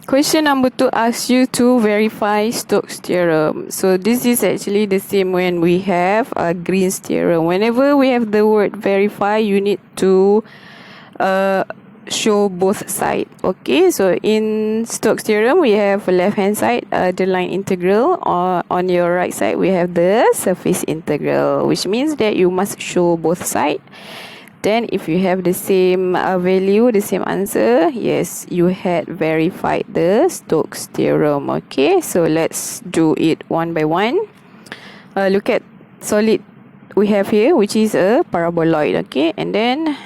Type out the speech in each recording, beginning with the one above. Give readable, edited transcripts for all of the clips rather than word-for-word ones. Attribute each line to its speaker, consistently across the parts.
Speaker 1: Question number 2 asks you to verify Stokes theorem. So this is actually the same when we have Green's theorem. Whenever we have the word verify, you need to show both sides. Okay, so in Stokes theorem, we have left hand side the line integral, or on your right side we have the surface integral, which means that you must show both sides. Then if you have the same value, the same answer, yes, you had verified the Stokes theorem. Okay, so let's do it one by one. Look at solid we have here, which is a paraboloid. Okay, and then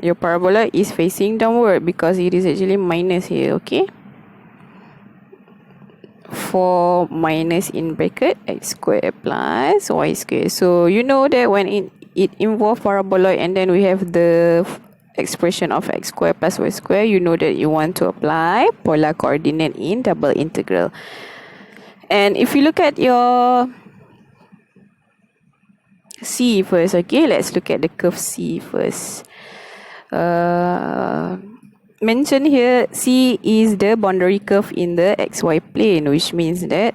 Speaker 1: your parabola is facing downward because it is actually minus here. Okay, for minus in bracket x squared plus y squared. So you know that when it involves paraboloid and then we have the expression of x squared plus y squared, you know that you want to apply polar coordinate in double integral. And if you look at your C first, okay, let's look at the curve C first. Mentioned here, C is the boundary curve in the xy plane, which means that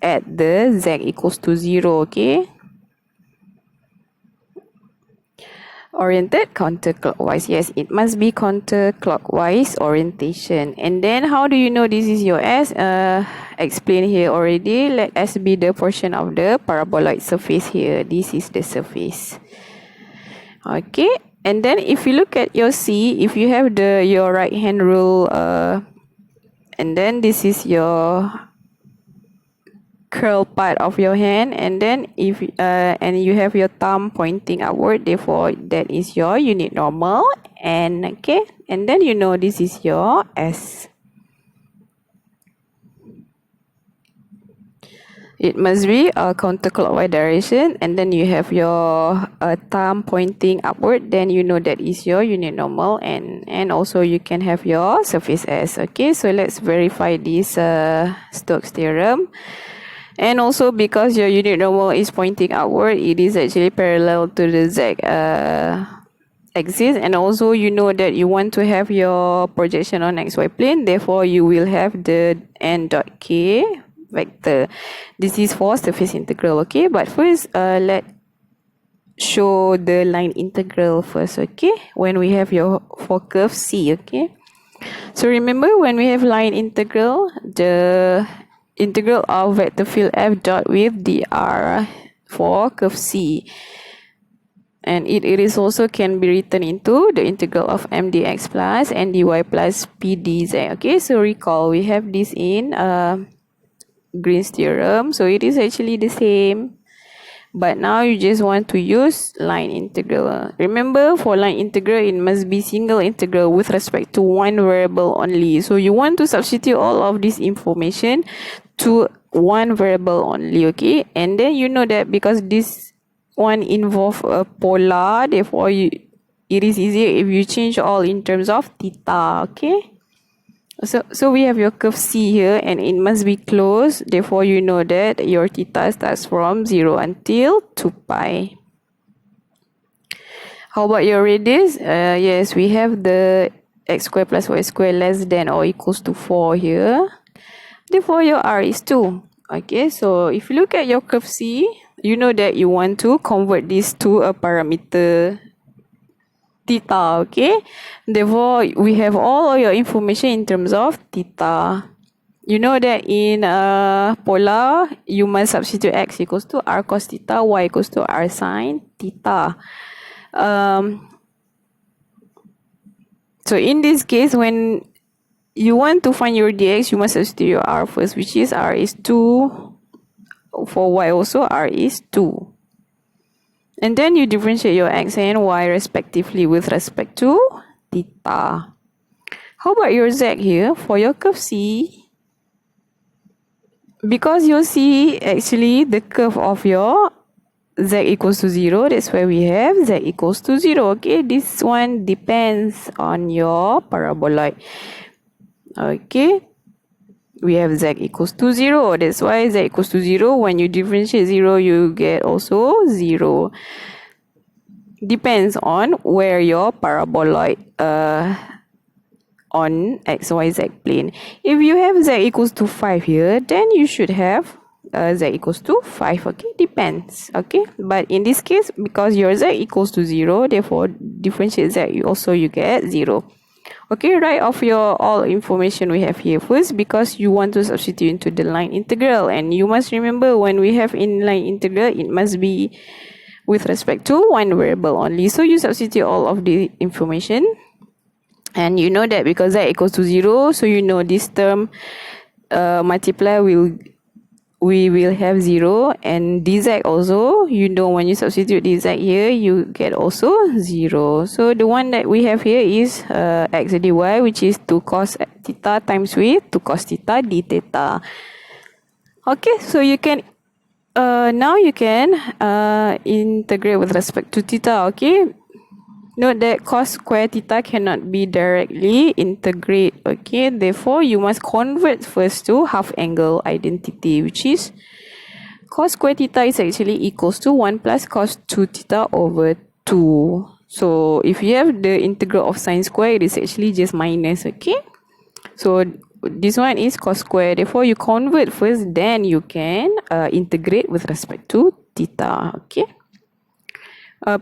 Speaker 1: at the z equals to 0, okay, oriented counterclockwise. Yes, it must be counterclockwise orientation. And then how do you know this is your S? Explain here already. Let S be the portion of the paraboloid surface here. This is the surface. Okay, and then if you look at your C, if you have your right hand rule, and then this is your curl part of your hand, and then if and you have your thumb pointing upward, therefore that is your unit normal. And okay, and then you know this is your S. It must be a counterclockwise direction, and then you have your thumb pointing upward, then you know that is your unit normal, and also you can have your surface S. Okay, so let's verify this Stokes theorem. And also because your unit normal is pointing outward, it is actually parallel to the Z axis, and also you know that you want to have your projection on xy plane, therefore you will have the n dot k vector. This is for surface integral. Okay, but first let's show the line integral first. Okay, when we have your for curve C. Okay, so remember when we have line integral, the integral of vector field f dot with dr for curve C, and it is also can be written into the integral of m dx plus n dy plus p dz. Okay, so recall we have this in Green's theorem, so it is actually the same, but now you just want to use line integral. Remember, for line integral it must be single integral with respect to one variable only, so you want to substitute all of this information to one variable only. Okay, and then you know that because this one involve a polar, therefore it is easier if you change all in terms of theta. Okay, so we have your curve C here, and it must be closed, therefore you know that your theta starts from 0 until 2 pi. How about your radius? Yes, we have the x squared plus y squared less than or equals to 4 here, therefore your r is 2. Okay, so if you look at your curve C, you know that you want to convert this to a parameter theta. Okay, therefore we have all your information in terms of theta. You know that in polar you must substitute x equals to r cos theta, y equals to r sin theta. So in this case, when you want to find your dx, you must substitute your r first, which is r is 2. For y also r is 2. And then you differentiate your x and y respectively with respect to theta. How about your z here? For your curve C, because your C actually the curve of your z equals to 0, that's why we have z equals to 0. Okay, this one depends on your paraboloid. Okay, we have z equals to 0, that's why z equals to 0. When you differentiate 0, you get also 0. Depends on where your paraboloid on XYZ plane. If you have Z equals to 5 here, then you should have Z equals to 5. Okay, depends. Okay, but in this case, because your Z equals to 0, therefore differentiate Z, you get 0. Okay, write off your all information we have here first, because you want to substitute into the line integral, and you must remember when we have in line integral, it must be with respect to one variable only. So you substitute all of the information, and you know that because Z equals to 0, so you know this term multiply we will have 0, and dz also, you know, when you substitute dz here, you get also 0. So the one that we have here is x dy, which is 2 cos theta times with 2 cos theta d theta. Okay, so you can now you can integrate with respect to theta. Okay, note that cos square theta cannot be directly integrate. Okay, therefore you must convert first to half angle identity, which is cos square theta is actually equals to 1 plus cos 2 theta over 2. So if you have the integral of sine square, it is actually just minus. Okay, so this one is cos square, therefore you convert first, then you can integrate with respect to theta. Okay,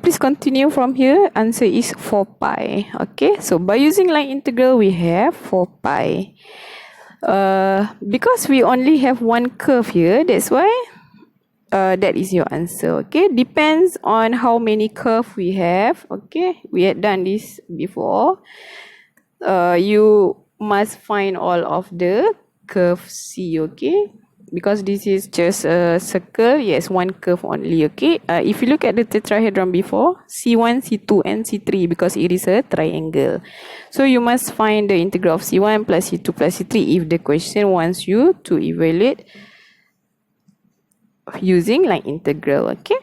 Speaker 1: please continue from here. Answer is 4 pi. Okay, so by using line integral, we have 4 pi. Because we only have one curve here, that's why that is your answer. Okay, depends on how many curve we have. Okay, we had done this before. You must find all of the curve C. Okay, because this is just a circle, yes, one curve only. Okay, if you look at the tetrahedron before, C1, C2 and C3, because it is a triangle, so you must find the integral of C1 plus C2 plus C3 if the question wants you to evaluate using line integral. Okay,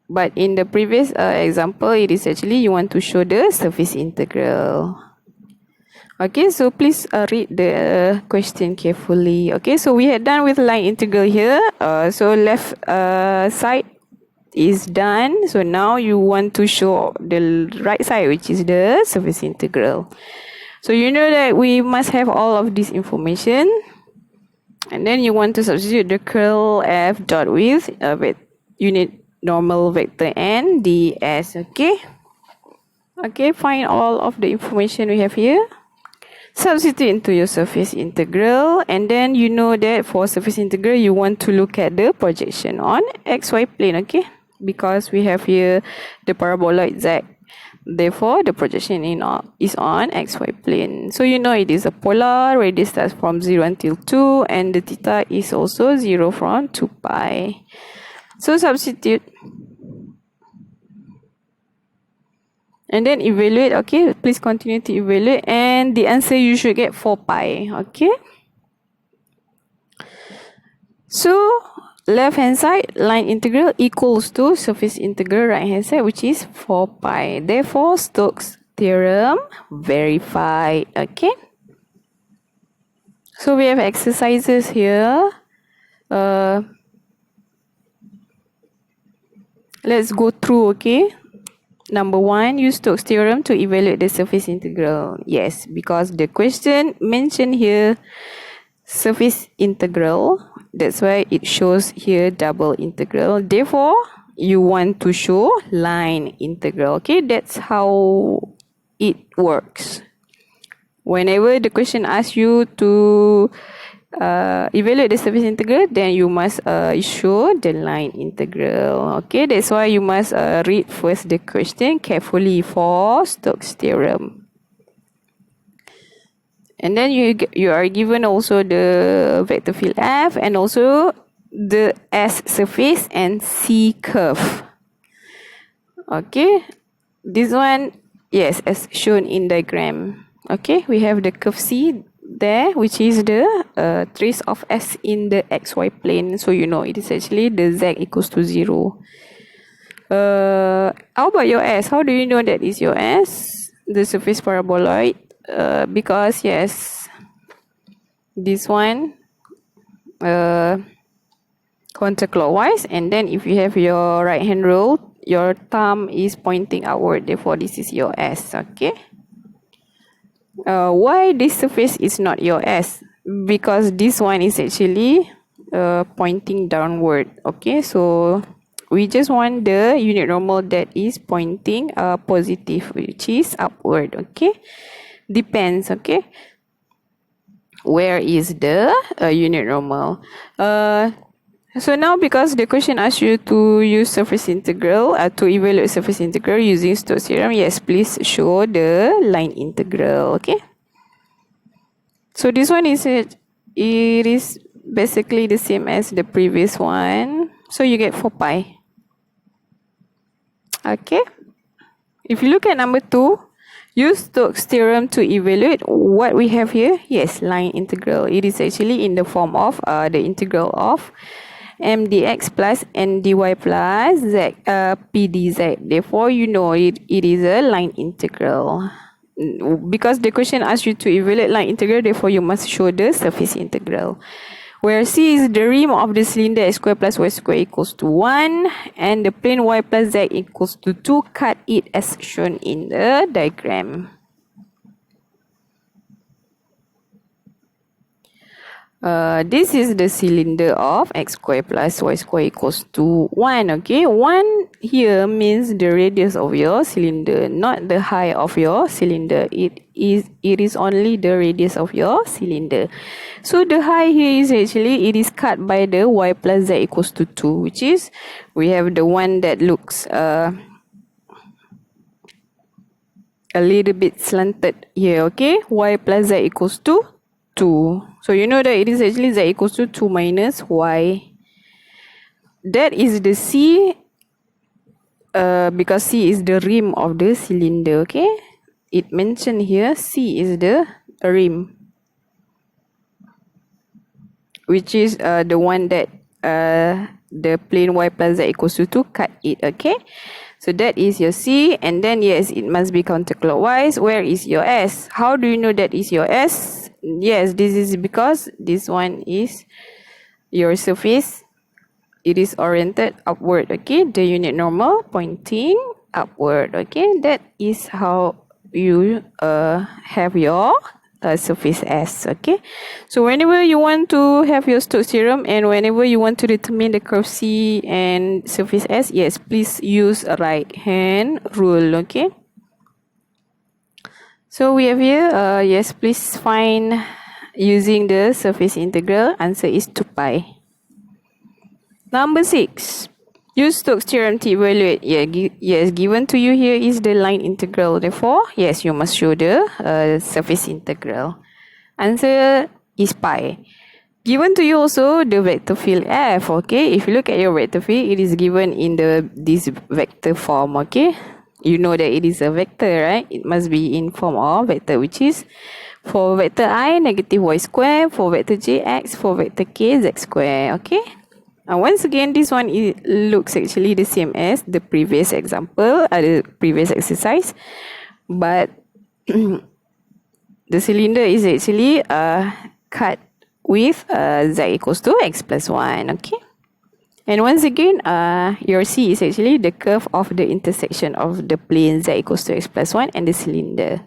Speaker 1: but in the previous example, it is actually you want to show the surface integral. Okay, so please read the question carefully. Okay, so we had done with line integral here. So left side is done. So now you want to show the right side, which is the surface integral. So you know that we must have all of this information. And then you want to substitute the curl f dot with unit normal vector n ds. Okay. Okay, find all of the information we have here. Substitute into your surface integral, and then you know that for surface integral you want to look at the projection on xy plane. Okay, because we have here the paraboloid z, therefore the projection is on xy plane. So you know it is a polar, radius starts from 0 until 2, and the theta is also 0 from 2 pi. So substitute and then evaluate. Okay, please continue to evaluate, and the answer you should get 4 pi. Okay, so left hand side line integral equals to surface integral right hand side, which is 4 pi. Therefore Stokes theorem verified. Okay, so we have exercises here. Let's go through. Okay, number 1, use Stokes theorem to evaluate the surface integral. Yes, because the question mentioned here surface integral, that's why it shows here double integral. Therefore, you want to show line integral. Okay, that's how it works. Whenever the question asks you to evaluate the surface integral, then you must show the line integral. Okay, that's why you must read first the question carefully for Stokes theorem. And then you are given also the vector field F and also the S surface and C curve. Okay, this one, yes, as shown in diagram. Okay, we have the curve C there, which is the trace of S in the xy plane. So you know it is actually the Z equals to 0. How about your S? How do you know that is your S? The surface paraboloid. Because yes, this one counterclockwise, and then if you have your right hand rule, your thumb is pointing outward, therefore this is your S. Okay, Why this surface is not your S? Because this one is actually pointing downward. Okay, so we just want the unit normal that is pointing positive, which is upward. Okay, depends. Okay, where is the unit normal? So now because the question asks you to use surface integral to evaluate surface integral using Stokes theorem, yes, please show the line integral. Okay. So this one is it is basically the same as the previous one. So you get 4 pi. Okay. If you look at number 2, use Stokes theorem to evaluate what we have here. Yes, line integral. It is actually in the form of the integral of m dx plus n dy plus z p dz. Therefore, you know it is a line integral. Because the question asks you to evaluate line integral, therefore you must show the surface integral. Where C is the rim of the cylinder x square plus y square equals to 1 and the plane y plus z equals to 2, cut it as shown in the diagram. This is the cylinder of x square plus y square equals to 1. Okay, 1 here means the radius of your cylinder, not the height of your cylinder. It is only the radius of your cylinder. So the height here is actually, it is cut by the y plus z equals to 2, which is, we have the one that looks a little bit slanted here. Okay, y plus z equals to 2. So you know that it is actually z equals to 2 minus y. That is the C, because C is the rim of the cylinder. Okay, it mentioned here C is the rim, which is the one that the plane y plus z equals to 2, cut it. Okay, so that is your C, and then yes, it must be counterclockwise. Where is your S? How do you know that is your S? Yes, this is because this one is your surface. It is oriented upward. Okay, the unit normal pointing upward. Okay, that is how you have your surface S. Okay, so whenever you want to have your Stokes theorem and whenever you want to determine the curve C and surface S, yes, please use a right hand rule. Okay, so we have here, yes, please find using the surface integral. Answer is 2 pi. Number 6. Use Stokes theorem to evaluate. Yeah, yes, given to you here is the line integral. Therefore, yes, you must show the surface integral. Answer is pi. Given to you also the vector field F. Okay, if you look at your vector field, it is given in this vector form. Okay, you know that it is a vector, right? It must be in form of vector, which is for vector I, negative y square, for vector j, x, for vector k, z square. Okay. Once again, this one looks actually the same as the previous example, the previous exercise, but the cylinder is actually cut with z equals to x plus 1. Okay. And once again, your C is actually the curve of the intersection of the plane z equals to x plus 1 and the cylinder.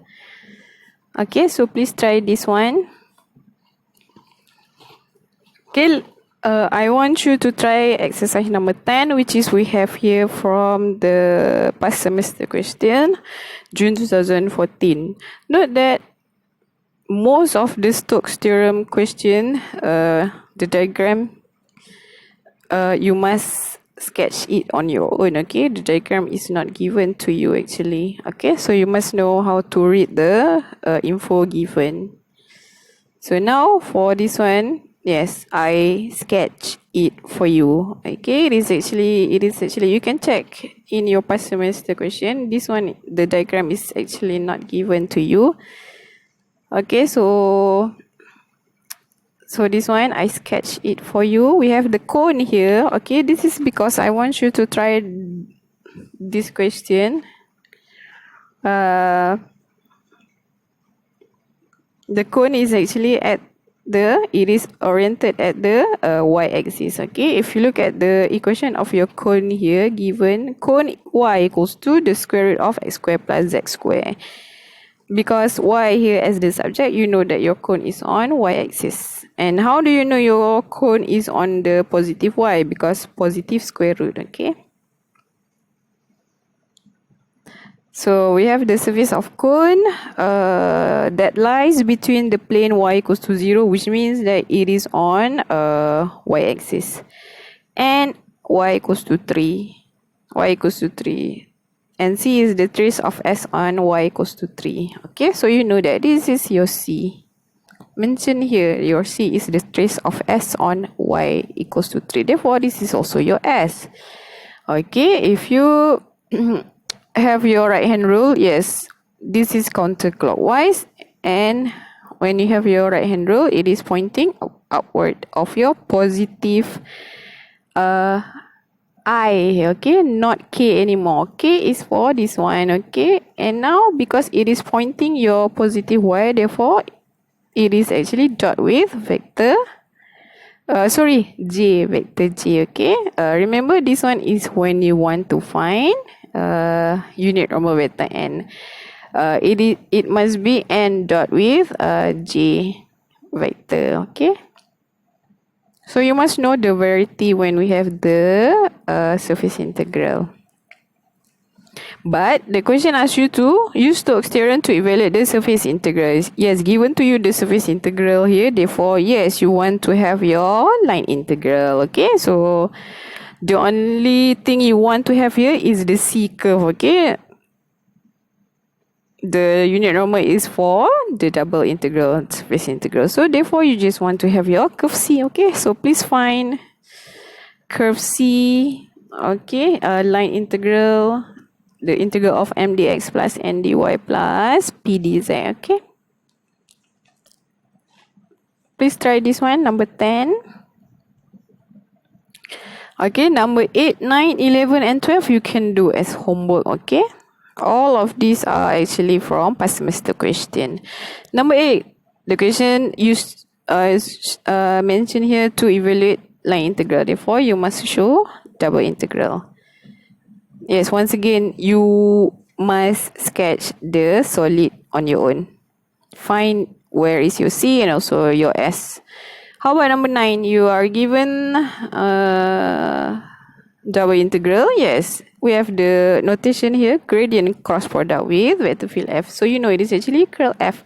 Speaker 1: Okay, so please try this one. Okay, I want you to try exercise number 10, which is we have here from the past semester question, June 2014. Note that most of the Stokes theorem question, the diagram, you must sketch it on your own. Okay, the diagram is not given to you actually. Okay, so you must know how to read the info given. So now for this one, yes, I sketch it for you. Okay, it is actually you can check in your past semester question. This one, the diagram is actually not given to you. Okay, so this one I sketch it for you. We have the cone here. Okay, this is because I want you to try this question. The cone is actually it is oriented at the y-axis. Okay, if you look at the equation of your cone here, given cone y equals to the square root of x square plus z square. Because y here as the subject, you know that your cone is on y-axis. And how do you know your cone is on the positive y? Because positive square root, okay? So we have the surface of cone that lies between the plane y equals to 0, which means that it is on y-axis. And y equals to 3. Y equals to 3. And C is the trace of S on y equals to 3. Okay, so you know that this is your C. Mention here, your C is the trace of S on y equals to 3. Therefore, this is also your S. Okay, if you have your right hand rule, yes, this is counterclockwise. And when you have your right hand rule, it is pointing upward of your positive I, okay, not K anymore. K is for this one, okay. And now because it is pointing your positive Y, therefore it is actually dot with vector J, vector J, okay. Remember this one is when you want to find unit normal vector n. It must be n dot with J vector, okay. So you must know the variety when we have the surface integral. But the question asks you to use Stokes theorem to evaluate the surface integral. Yes, given to you the surface integral here. Therefore, yes, you want to have your line integral. Okay, so the only thing you want to have here is the C curve. Okay, the unit normal is for the double integral, surface integral. So therefore, you just want to have your curve C. Okay, so please find curve C. Okay, line integral, the integral of m dx plus n dy plus p dz. Okay, please try this one, number 10. Okay, number 8, 9, 11 and 12 you can do as homework. Okay, all of these are actually from past semester question. Number 8, the question used mentioned here to evaluate line integral. Therefore, you must show double integral. Yes, once again, you must sketch the solid on your own. Find where is your C and also your S. How about number 9? You are given double integral. Yes, we have the notation here, gradient cross product with vector field F. So you know it is actually curl F.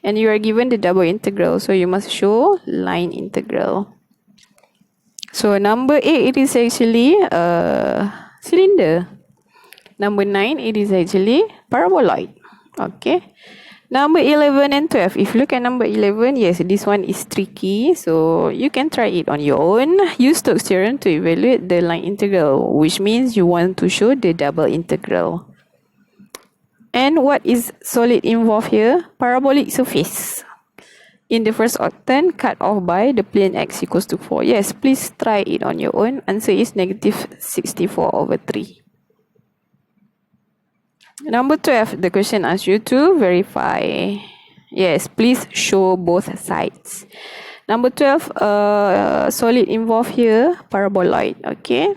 Speaker 1: And you are given the double integral. So you must show line integral. So number 8, it is actually cylinder. Number 9, it is actually paraboloid. Okay. Number 11 and 12. If you look at number 11, yes, this one is tricky. So you can try it on your own. Use Stokes theorem to evaluate the line integral, which means you want to show the double integral. And what is solid involved here? Parabolic surface. In the first octant, cut off by the plane x equals to 4. Yes, please try it on your own. Answer is negative 64/3. Number 12, the question asks you to verify. Yes, please show both sides. Number 12, solid involved here, paraboloid. Okay.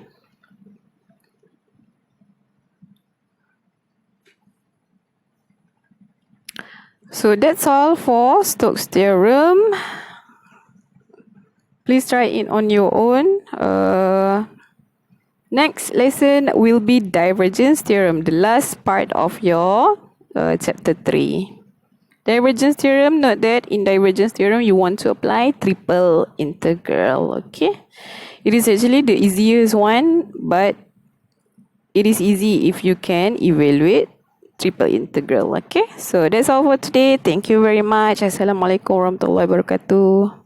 Speaker 1: So that's all for Stokes theorem. Please try it on your own. Next lesson will be divergence theorem, the last part of your chapter 3. Divergence theorem, note that in divergence theorem you want to apply triple integral. Okay, it is actually the easiest one, but it is easy if you can evaluate triple integral. Okay, so that's all for today. Thank you very much. Assalamualaikum warahmatullahi wabarakatuh.